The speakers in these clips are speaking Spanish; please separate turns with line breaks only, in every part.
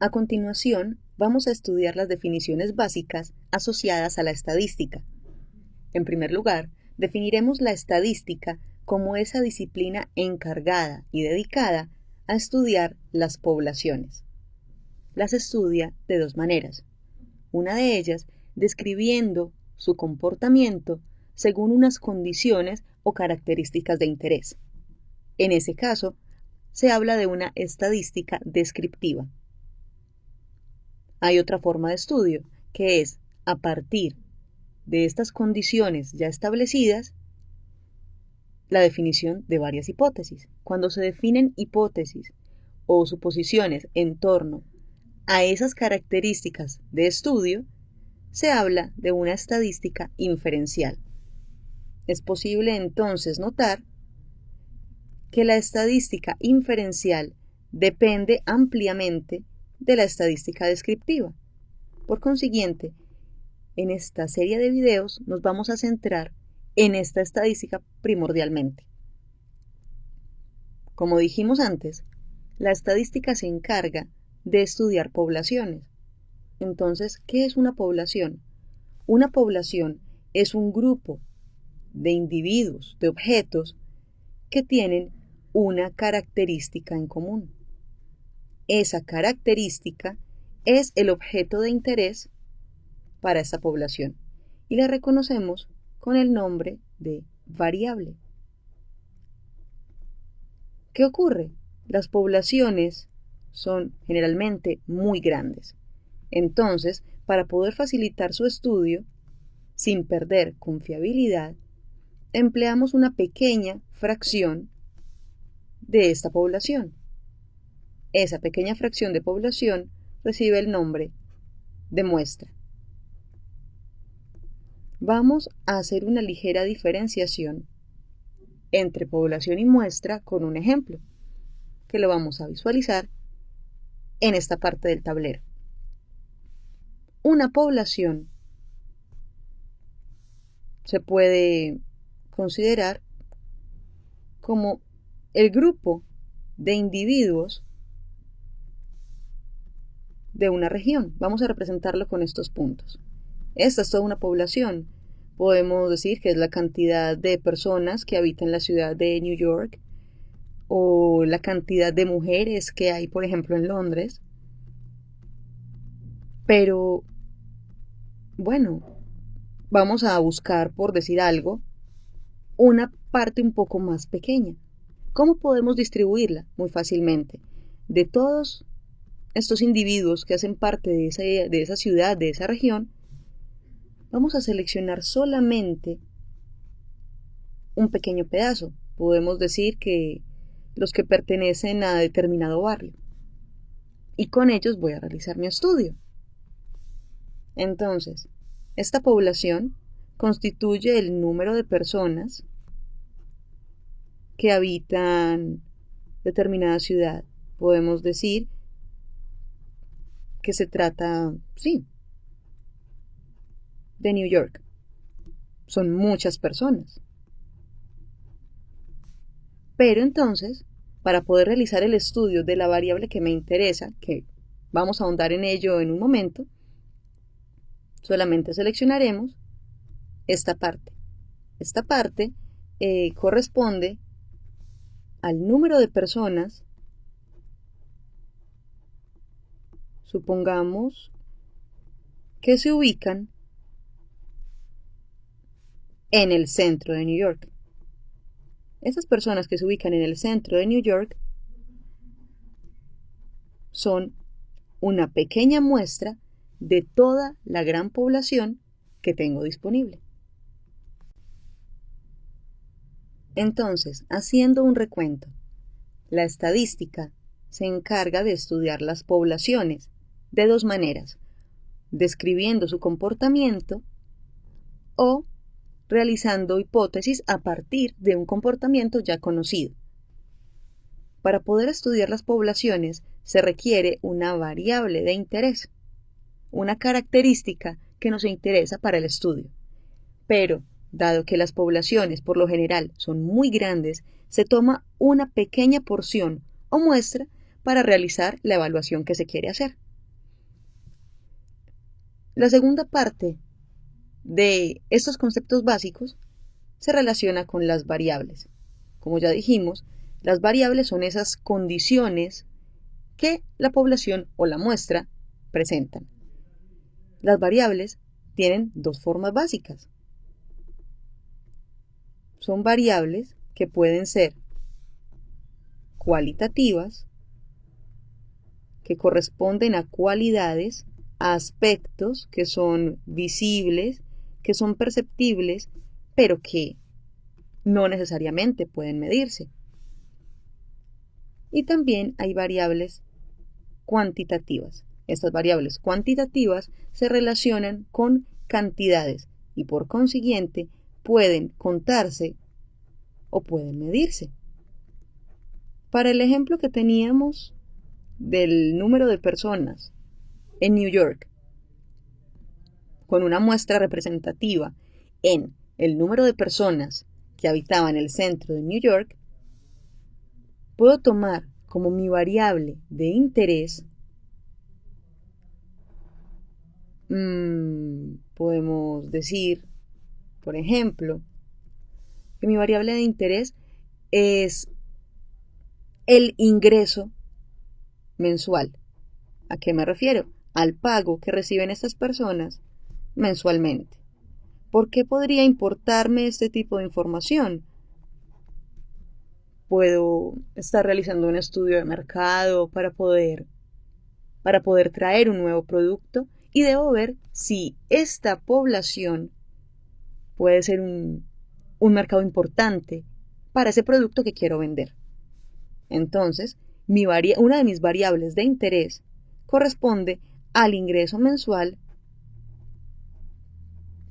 A continuación, vamos a estudiar las definiciones básicas asociadas a la estadística. En primer lugar, definiremos la estadística como esa disciplina encargada y dedicada a estudiar las poblaciones. Las estudia de dos maneras. Una de ellas, describiendo su comportamiento según unas condiciones o características de interés. En ese caso, se habla de una estadística descriptiva. Hay otra forma de estudio, que es, a partir de estas condiciones ya establecidas, la definición de varias hipótesis. Cuando se definen hipótesis o suposiciones en torno a esas características de estudio, se habla de una estadística inferencial. Es posible entonces notar que la estadística inferencial depende ampliamente de la estadística descriptiva. Por consiguiente, en esta serie de videos nos vamos a centrar en esta estadística primordialmente. Como dijimos antes, la estadística se encarga de estudiar poblaciones. Entonces, ¿qué es una población? Una población es un grupo de individuos, de objetos, que tienen una característica en común. Esa característica es el objeto de interés para esta población y la reconocemos con el nombre de variable. ¿Qué ocurre? Las poblaciones son generalmente muy grandes. Entonces, para poder facilitar su estudio, sin perder confiabilidad, empleamos una pequeña fracción de esta población. Esa pequeña fracción de población recibe el nombre de muestra. Vamos a hacer una ligera diferenciación entre población y muestra con un ejemplo, que lo vamos a visualizar en esta parte del tablero. Una población se puede considerar como el grupo de individuos de una región. Vamos a representarlo con estos puntos. Esta es toda una población. Podemos decir que es la cantidad de personas que habitan la ciudad de New York o la cantidad de mujeres que hay, por ejemplo, en Londres. Pero, bueno, vamos a buscar, por decir algo, una parte un poco más pequeña. ¿Cómo podemos distribuirla? Muy fácilmente. De todos estos individuos que hacen parte de esa ciudad, de esa región, vamos a seleccionar solamente un pequeño pedazo. Podemos decir que los que pertenecen a determinado barrio. Y con ellos voy a realizar mi estudio. Entonces, esta población constituye el número de personas que habitan determinada ciudad. Podemos decir que se trata, sí, de New York. Son muchas personas. Pero entonces, para poder realizar el estudio de la variable que me interesa, que vamos a ahondar en ello en un momento, solamente seleccionaremos esta parte. Esta parte corresponde al número de personas, supongamos, que se ubican en el centro de New York. Esas personas que se ubican en el centro de New York son una pequeña muestra de toda la gran población que tengo disponible. Entonces, haciendo un recuento, la estadística se encarga de estudiar las poblaciones de dos maneras, describiendo su comportamiento o realizando hipótesis a partir de un comportamiento ya conocido. Para poder estudiar las poblaciones se requiere una variable de interés, una característica que nos interesa para el estudio. Pero, dado que las poblaciones por lo general son muy grandes, se toma una pequeña porción o muestra para realizar la evaluación que se quiere hacer. La segunda parte de estos conceptos básicos se relaciona con las variables. Como ya dijimos, las variables son esas condiciones que la población o la muestra presentan. Las variables tienen dos formas básicas. Son variables que pueden ser cualitativas, que corresponden a cualidades, a aspectos que son visibles, que son perceptibles, pero que no necesariamente pueden medirse. Y también hay variables cuantitativas. Estas variables cuantitativas se relacionan con cantidades y por consiguiente pueden contarse o pueden medirse. Para el ejemplo que teníamos del número de personas en New York, con una muestra representativa en el número de personas que habitaban el centro de New York, puedo tomar como mi variable de interés, podemos decir, por ejemplo, que mi variable de interés es el ingreso mensual. ¿A qué me refiero? Al pago que reciben estas personas mensualmente. ¿Por qué podría importarme este tipo de información? Puedo estar realizando un estudio de mercado para poder traer un nuevo producto y debo ver si esta población puede ser un mercado importante para ese producto que quiero vender. Entonces, una de mis variables de interés corresponde al ingreso mensual,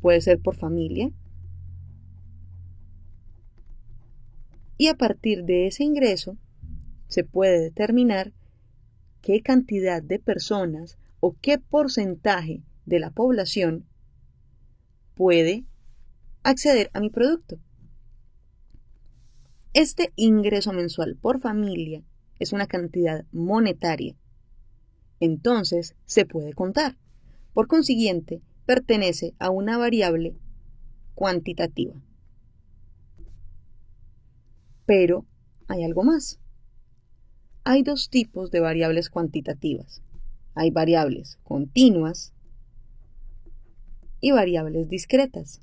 puede ser por familia, y a partir de ese ingreso se puede determinar qué cantidad de personas o qué porcentaje de la población puede acceder a mi producto. Este ingreso mensual por familia es una cantidad monetaria, entonces se puede contar. Por consiguiente, pertenece a una variable cuantitativa. Pero hay algo más. Hay dos tipos de variables cuantitativas. Hay variables continuas y variables discretas.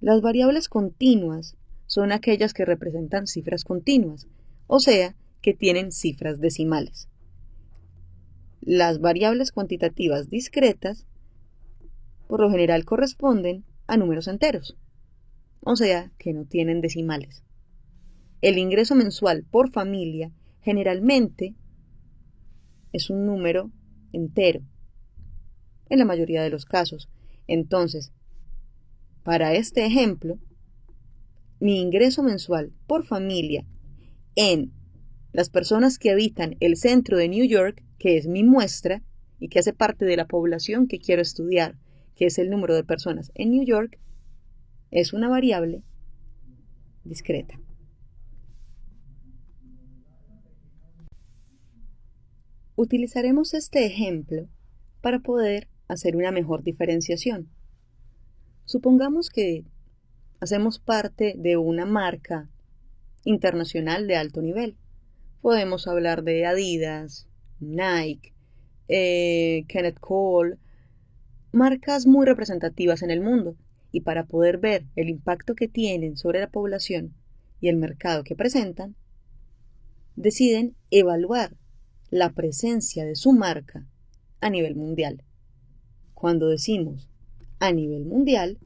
Las variables continuas son aquellas que representan cifras continuas, o sea, que tienen cifras decimales. Las variables cuantitativas discretas, por lo general, corresponden a números enteros, o sea, que no tienen decimales. El ingreso mensual por familia generalmente es un número entero, en la mayoría de los casos. Entonces, para este ejemplo, mi ingreso mensual por familia en las personas que habitan el centro de New York, que es mi muestra y que hace parte de la población que quiero estudiar, que es el número de personas en New York, es una variable discreta. Utilizaremos este ejemplo para poder hacer una mejor diferenciación. Supongamos que hacemos parte de una marca internacional de alto nivel. Podemos hablar de Adidas, Nike, Kenneth Cole, marcas muy representativas en el mundo, y para poder ver el impacto que tienen sobre la población y el mercado que presentan, deciden evaluar la presencia de su marca a nivel mundial. Cuando decimos a nivel mundial,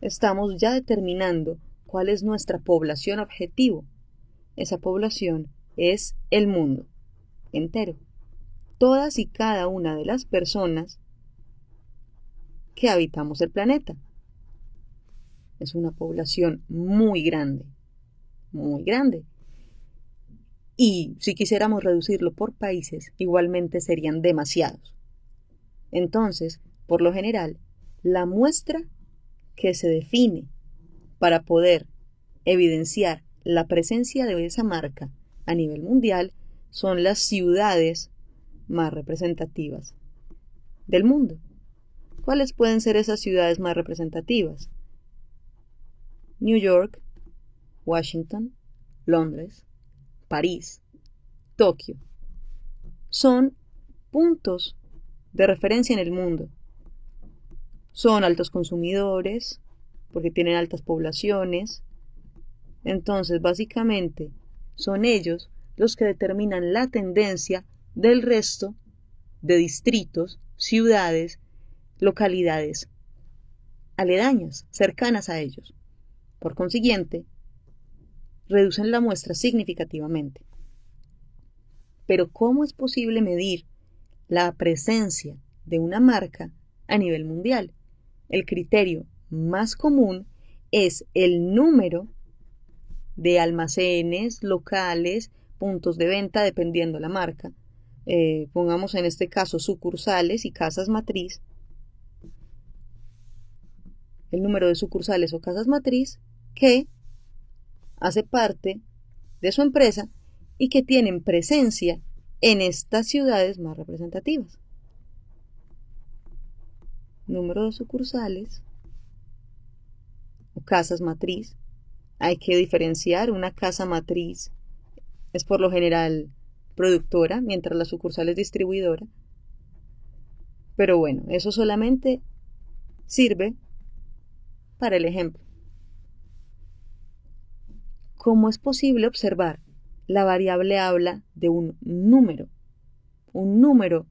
estamos ya determinando cuál es nuestra población objetivo. Esa población es el mundo entero. Todas y cada una de las personas que habitamos el planeta. Es una población muy grande, muy grande. Y si quisiéramos reducirlo por países, igualmente serían demasiados. Entonces, por lo general, la muestra que se define para poder evidenciar la presencia de esa marca a nivel mundial son las ciudades más representativas. del mundo. ¿Cuáles pueden ser esas ciudades más representativas? New York, Washington, Londres, París, Tokio. Son puntos de referencia en el mundo. Son altos consumidores, porque tienen altas poblaciones. Entonces, básicamente, son ellos los que determinan la tendencia del resto de distritos, ciudades, localidades aledañas, cercanas a ellos. Por consiguiente, reducen la muestra significativamente. Pero ¿cómo es posible medir la presencia de una marca a nivel mundial? El criterio más común es el número de almacenes, locales, puntos de venta, dependiendo la marca. Pongamos en este caso sucursales y casas matriz. El número de sucursales o casas matriz que hace parte de su empresa y que tienen presencia en estas ciudades más representativas. Número de sucursales o casas matriz. Hay que diferenciar. Una casa matriz es por lo general productora, mientras la sucursal es distribuidora. Pero bueno, eso solamente sirve para el ejemplo. ¿Cómo es posible observar? La variable habla de un número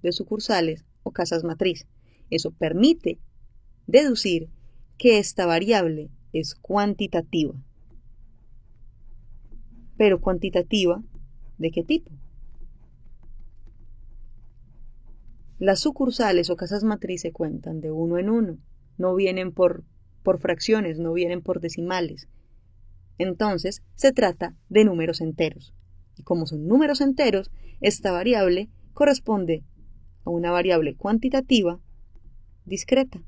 de sucursales o casas matriz. Eso permite deducir que esta variable es cuantitativa. Pero cuantitativa, ¿de qué tipo? Las sucursales o casas matriz se cuentan de uno en uno, no vienen por fracciones, no vienen por decimales. Entonces, se trata de números enteros. Y como son números enteros, esta variable corresponde a una variable cuantitativa discreta.